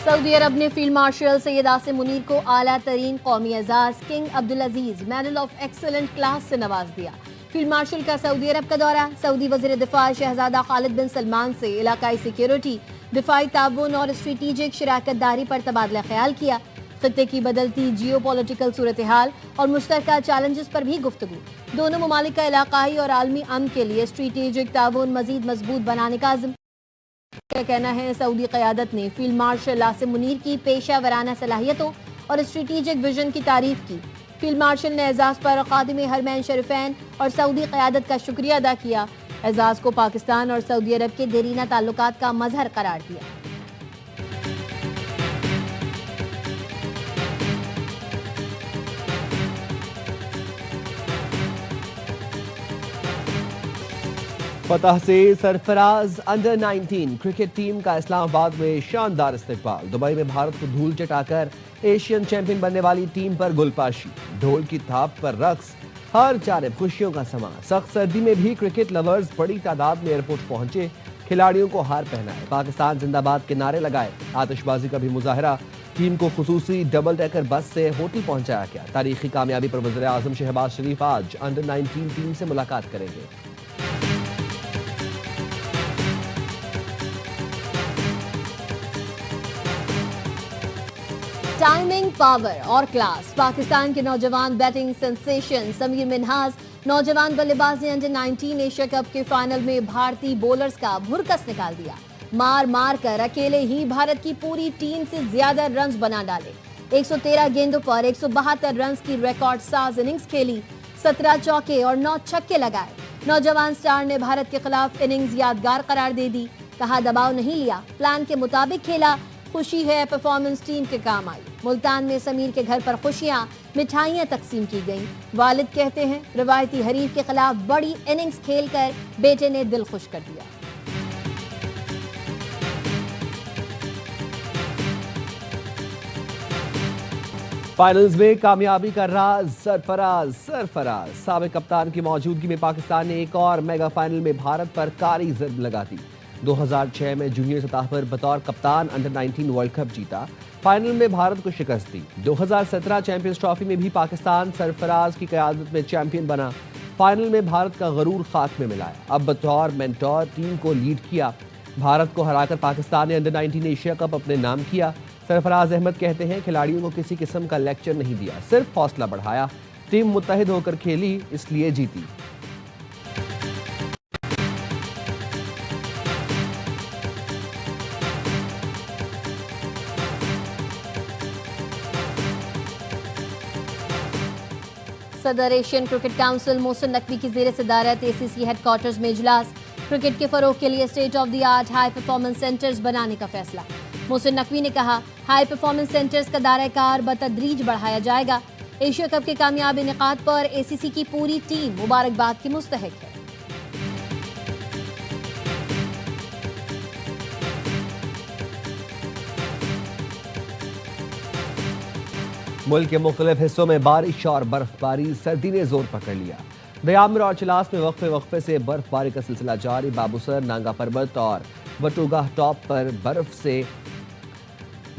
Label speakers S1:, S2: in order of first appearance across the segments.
S1: Saudi Arab ने field marshal Syed Asim Munir को आला तरीन कौमी एजाज King Abdul Aziz medal of excellent class से नवाज दिया। फील्ड मार्शल का सऊदी अरब का दौरा, सऊदी वजीर दिफा शहजादा खालिद बिन सलमान से इलाकाई सिक्योरिटी, दिफाई ताउन और स्ट्रेटेजिक शराकत दारी पर तबादला ख्याल किया। खित्ते की बदलती जियो पॉलिटिकल सूरत हाल और मुश्तरका चैलेंजेस पर भी गुफ्तगू। दोनों ममालिक का इलाकाई और आलमी अमन के लिए स्ट्रेटेजिक ताउन मजीद मजबूत बनाने का अज़्म। क्या कहना है, सऊदी क़यादत ने फील्ड मार्शल आसिम मुनीर की पेशा वराना सलाहियतों और स्ट्रेटेजिक विजन की तारीफ की। फील्ड मार्शल ने एजाज पर खादिम हरमैन शरीफैन और सऊदी क़यादत का शुक्रिया अदा किया। एजाज को पाकिस्तान और सऊदी अरब के देरीना ताल्लुकात का मजहर करार दिया।
S2: फतह से सरफराज अंडर 19 क्रिकेट टीम का इस्लामाबाद में शानदार इस्तकबाल। दुबई में भारत को धूल चटाकर एशियन चैंपियन बनने वाली टीम पर गुलपाशी, ढोल की थाप पर रक्स, हर जानिब खुशियों का समा। सख्त सर्दी में भी क्रिकेट लवर्स बड़ी तादाद में एयरपोर्ट पहुंचे, खिलाड़ियों को हार पहनाए, पाकिस्तान जिंदाबाद के नारे लगाए, आतिशबाजी का भी मुजाहरा। टीम को खुसूसी डबल डेकर बस से होटल पहुंचाया गया। तारीखी कामयाबी पर वज़ीर आज़म शहबाज शरीफ आज अंडर 19 टीम से मुलाकात करेंगे।
S1: टाइमिंग, पावर और क्लास। पाकिस्तान के नौजवान बैटिंग सेंसेशन समीर मिन्हाज नौजवान बल्लेबाज ने अंडर 19 एशिया कप के फाइनल में भारतीय बॉलर्स का भुरकस निकाल दिया। मार मार कर अकेले ही भारत की पूरी टीम से ज्यादा रन्स बना डाले। 113 गेंदों पर 172 रन्स की रिकॉर्ड साज इनिंग्स खेली, 17 चौके और 9 छक्के लगाए। नौजवान स्टार ने भारत के खिलाफ इनिंग्स यादगार करार दे दी। कहा, दबाव नहीं लिया, प्लान के मुताबिक खेला, खुशी है परफॉर्मेंस टीम के काम आई। मुल्तान में समीर के घर पर खुशियां, मिठाइयां तकसीम की गईं। वालिद कहते हैं, रिवायती हरीफ के खिलाफ बड़ी इनिंग्स खेलकर बेटे ने दिल खुश कर दिया।
S2: फाइनल्स में कामयाबी का राज सरफराज। साबिक कप्तान की मौजूदगी में पाकिस्तान ने एक और मेगा फाइनल में भारत पर कारी ज़र्ब लगा दी। 2006 में जूनियर सतह पर बतौर कप्तान अंडर 19 वर्ल्ड कप जीता, फाइनल में भारत को शिकस्त दी। 2017 चैंपियंस ट्रॉफी में भी पाकिस्तान सरफराज की क़यादत में चैंपियन बना। फाइनल में भारत का गरूर खाक में मिलाया। अब बतौर मेंटोर टीम को लीड किया। भारत को हराकर पाकिस्तान ने अंडर 19 एशिया कप अपने नाम किया। सरफराज अहमद कहते हैं, खिलाड़ियों को किसी किस्म का लेक्चर नहीं दिया, सिर्फ हौसला बढ़ाया। टीम मुत्तहिद होकर खेली, इसलिए जीती।
S1: सदर Asian cricket council Mohsin Naqvi की ज़ेर सदारत ACC हेडक्वार्टर्स में इजलास। क्रिकेट के फरोग के लिए state of the art high performance centres बनाने का फैसला। मोहसिन नकवी ने कहा, हाई परफॉर्मेंस सेंटर्स का दायरा कार बतदरीज बढ़ाया जाएगा। एशिया कप के कामयाब इनेकाद पर ACC की पूरी टीम मुबारकबाद की मुस्तहिक है।
S2: मुल्क के मुख्तलिफ हिस्सों में बारिश और बर्फबारी, सर्दी ने जोर पकड़ लिया। दयामिर और चिलास में वक्फे से बर्फबारी का सिलसिला जारी। बाबूसर, नांगा पर्वत और वटोगाह टॉप पर बर्फ से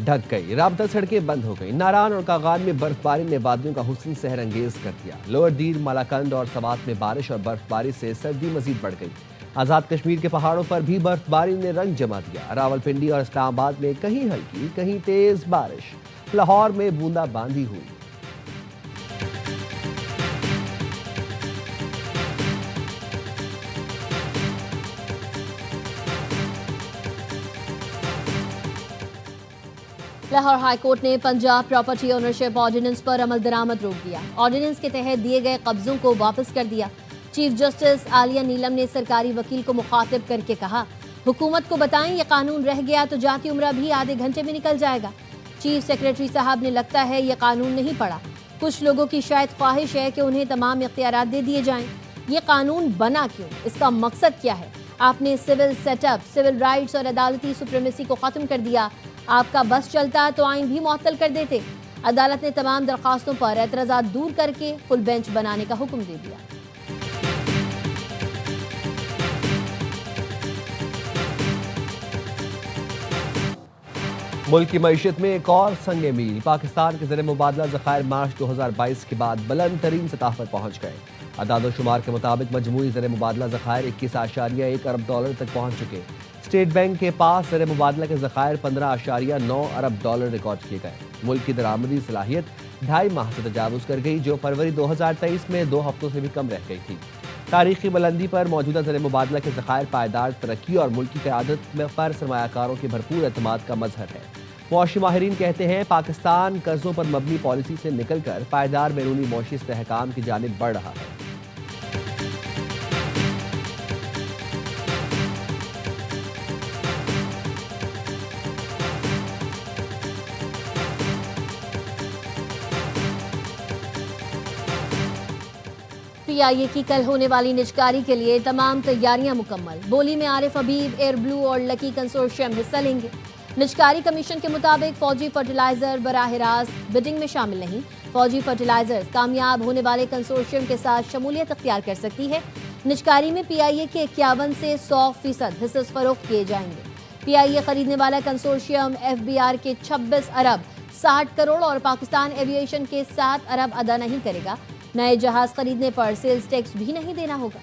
S2: ढक गई। राबता सड़कें बंद हो गई। नारान और कागान में बर्फबारी ने वादियों का हुस्न सहर अंगेज कर दिया। लोअर दीर, मलाकंद और सवात में बारिश और बर्फबारी से सर्दी मजीद बढ़ गई। आज़ाद कश्मीर के पहाड़ों पर भी बर्फबारी ने रंग जमा दिया। रावलपिंडी और इस्लामाबाद में कहीं हल्की कहीं तेज बारिश। लाहौर में बूंदाबांदी हुई।
S1: लाहौर हाईकोर्ट ने पंजाब प्रॉपर्टी ओनरशिप ऑर्डिनेंस पर अमल दरामद रोक दिया। ऑर्डिनेंस के तहत दिए गए कब्जों को वापस कर दिया। चीफ जस्टिस आलिया नीलम ने सरकारी वकील को मुखातिब करके कहा, हुकूमत को बताएं ये कानून रह गया तो जाती उम्र भी आधे घंटे में निकल जाएगा। चीफ सेक्रेटरी साहब ने लगता है ये कानून नहीं पढ़ा। कुछ लोगों की शायद ख्वाहिश है कि उन्हें तमाम इख्तियारात दे दिए जाएं। ये कानून बना क्यों, इसका मकसद क्या है? आपने सिविल सेटअप, सिविल राइट्स और अदालती सुप्रीमेसी को खत्म कर दिया। आपका बस चलता तो आइन भी मुअत्तल कर देते। अदालत ने तमाम दरखास्तों पर एतराज़ात दूर करके फुल बेंच बनाने का हुक्म दे दिया।
S2: मुल्क की मईशत में एक और संग मील। पाकिस्तान के ज़र मुबादला ज़खायर मार्च 2022 के बाद बुलंद तरीन सतह पर पहुँच गए। अदाद शुमार के मुताबिक मजमूई ज़र मुबादला ज़खायर 21.1 अरब डॉलर तक पहुँच चुके। स्टेट बैंक के पास ज़र मुबादला के ज़खायर 15.9 अरब डॉलर रिकॉर्ड किए गए। मुल्क की दरामदी सलाहियत 2.5 माह से तजावुज़ कर गई, जो फरवरी 2023 में 2 हफ्तों से भी कम रह गई थी। तारीखी बुलंदी पर मौजूदा ज़र मुबादला के ज़खायर पायदार तरक्की और मुल्क की क़यादत में पर सरमायाकारों के भरपूर एतमाद का मजहर है। मुआशी माहिरीन कहते हैं पाकिस्तान कर्जों पर मबनी पॉलिसी से निकलकर पायदार बैरूनी मुआशी इस्तेहकाम की जानिब बढ़ रहा है।
S1: PIA की कल होने वाली निजकारी के लिए तमाम तैयारियां मुकम्मल। बोली में आरिफ हबीब, एयर ब्लू और लकी कंसोर्शियम हिस्सा लेंगे। निजकारी कमीशन के मुताबिक फौजी फर्टिलाइजर बराह रास्त बिडिंग में शामिल नहीं। फौजी फर्टिलाइजर्स कामयाब होने वाले कंसोर्शियम के साथ शमूलियत अख्तियार कर सकती है। निजकारी में PIA के 51 से 100% हिस्से फरोख्त किए जाएंगे। PIA खरीदने वाला कंसोर्शियम FBR के 26 अरब 60 करोड़ और पाकिस्तान एविएशन के 7 अरब अदा नहीं करेगा। नए जहाज खरीदने पर सेल्स टैक्स भी नहीं देना होगा।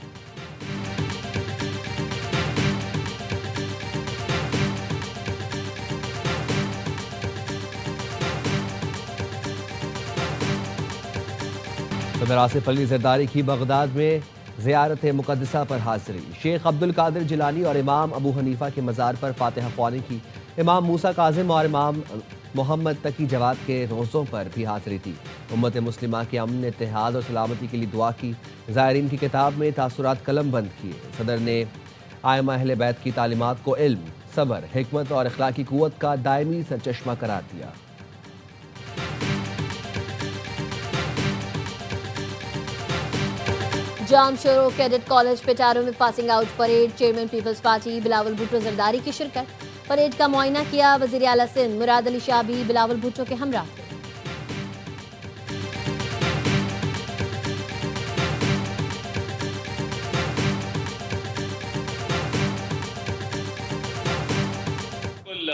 S2: सदर आसिफ अली जरदारी की बगदाद में ज़ियारत मुक़द्दसा पर हाज़िरी। शेख अब्दुल कादिर जिलानी और इमाम अबू हनीफा के मज़ार पर फातिहा ख्वानी की। इमाम मूसा काज़िम और इमाम मोहम्मद तकी जवाद के रोज़ों पर भी हाज़िरी थी। उम्मत मुस्लिमा के अमन, इत्तेहाद और सलामती के लिए दुआ की। ज़ायरीन की किताब में तासुरात कलम बंद किए। सदर ने आइम्मा अहले बैत की तालीमात को इल्म, सब्र, हिकमत और अखलाकी क़ुव्वत का दायमी सरचश्मा करार दिया।
S1: जामशोरो कैडेट कॉलेज पिटारो में passing out parade. Chairman People's Party Bilawal Bhutto Zardari की शिरकत। परेड का मुआयना किया। वज़ीर आला सिंध मुराद अली शाह भी बिलावल भुट्टो के हमरा थे।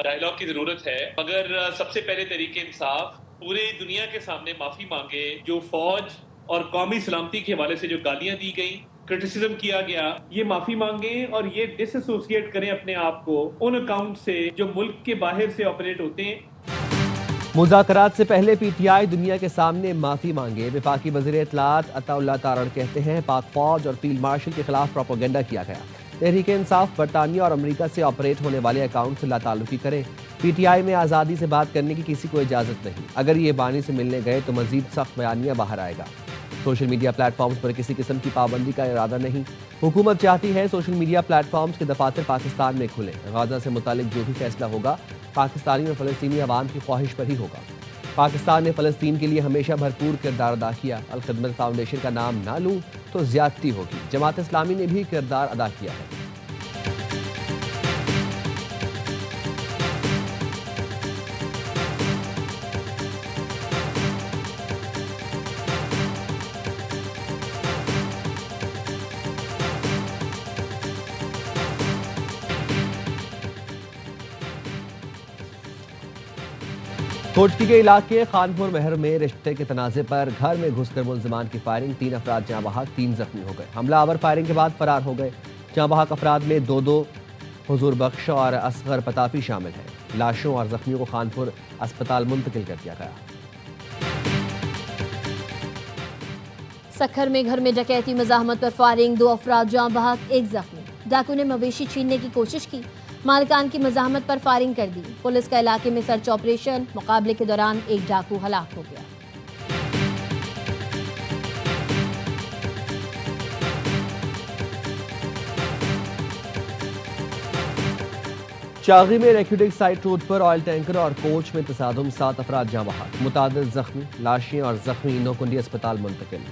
S3: डायलॉग की जरूरत है, मगर सबसे पहले तरीके इंसाफ, पूरी दुनिया के सामने माफी मांगे। जो फौज और कौमी सलामती के हवाले से जो गालियां दी गई, क्रिटिसिज्म किया गया, ये माफी मांगे और ये डिसएसोसिएट करें अपने आप को उन अकाउंट से जो मुल्क के बाहर से ऑपरेट होते हैं।
S2: मुज़ाकरात से पहले PTI दुनिया के सामने माफी मांगे। वफाकी वज़ीर इत्तलात अताउल्लाह तारण कहते हैं पाक फौज और फील्ड मार्शल के खिलाफ प्रोपेगेंडा किया गया। तहरीक इंसाफ बरतानिया और अमेरिका से ऑपरेट होने वाले अकाउंट से लाताल्लुकी करे। PTI में आज़ादी से बात करने की किसी को इजाज़त नहीं। अगर ये बानी से मिलने गए तो मजीद सख्त बयानिया बाहर आएगा। सोशल मीडिया प्लेटफॉर्म्स पर किसी किस्म की पाबंदी का इरादा नहीं। हुकूमत चाहती है सोशल मीडिया प्लेटफॉर्म्स के दफातर पाकिस्तान में खुले। गाजा से मुतालिक जो भी फैसला होगा पाकिस्तानी और फ़लस्तीनी अवाम की ख्वाहिश पर ही होगा। पाकिस्तान ने फ़लस्तीन के लिए हमेशा भरपूर किरदार अदा किया। अल खिदमत फाउंडेशन का नाम ना लूँ तो ज़्यादती होगी। जमात इस्लामी ने भी किरदार अदा किया है। कोटकी के इलाके खानपुर महर में रिश्ते के तनाज़े पर घर में घुसकर मुलजिमान की फायरिंग। 3 अफराद जाँ बहक, 3 जख्मी हो गए। हमलावर फायरिंग के बाद फरार हो गए। जाँ बहक अफराद में दो हुजूर बख्श और असगर पताफी शामिल हैं। लाशों और जख्मियों को खानपुर अस्पताल मुंतकिल कर दिया गया।
S1: सखर में घर में डकैती मज़ाहमत पर फायरिंग। 2 अफराद जाँ बहक, 1 जख्मी। डाकू ने मवेशी छीनने की कोशिश की। मालिकान की मज़ाहमत पर फायरिंग कर दी। पुलिस का इलाके में सर्च ऑपरेशन। मुकाबले के दौरान एक डाकू हलाक हो गया।
S2: चागी में रेक्यूटिक साइट रोड पर ऑयल टैंकर और कोच में तसादुम। 7 अफराद जाँ बहक, मुतादिद जख्मी। लाशें और जख्मी नोकुंडी अस्पताल मुंतकिल।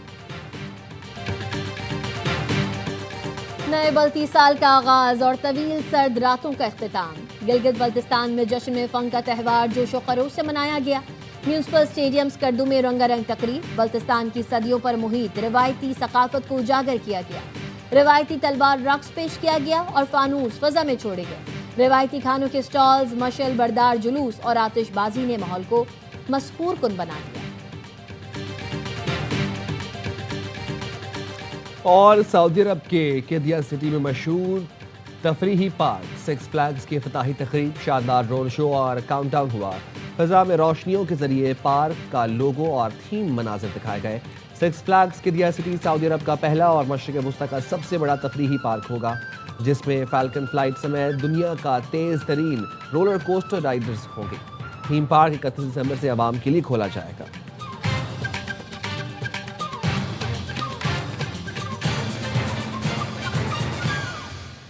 S1: नए बल्ती साल का आगाज और तवील सर्द रातों का इख्तिताम। गिलगित बल्तिस्तान में जश्न में फंग का त्यौहार जोशो खरोश से मनाया गया। म्यूनसिपल स्टेडियम स्कर्दू में रंगारंग तकरीब। बल्तिस्तान की सदियों पर मुहित रिवायती सकाफत को उजागर किया गया। रिवायती तलवार रक्स पेश किया गया और फानूस फजा में छोड़े गए। रिवायती खानों के स्टॉल्स, मशल बरदार जुलूस और आतिशबाजी ने माहौल को मस्हूर कुन बना दिया।
S2: और सऊदी अरब के केदिया सिटी में मशहूर तफरीही पार्क सिक्स फ्लैग्स की इफ्तिताही तकरीब, शानदार ड्रोन शो और काउंटडाउन हुआ। फिजा में रोशनियों के जरिए पार्क का लोगो और थीम मनाजिर दिखाए गए। Six flags केदिया city Saudi Arab का पहला और मशरिक वस्ती का सबसे बड़ा तफरीही पार्क होगा, जिसमें फैल्कन फ्लाइट समेत दुनिया का तेज तरीन रोलर कोस्टर राइडर्स होंगे। थीम पार्क 31 दिसंबर से आवाम के लिए खोला जाएगा।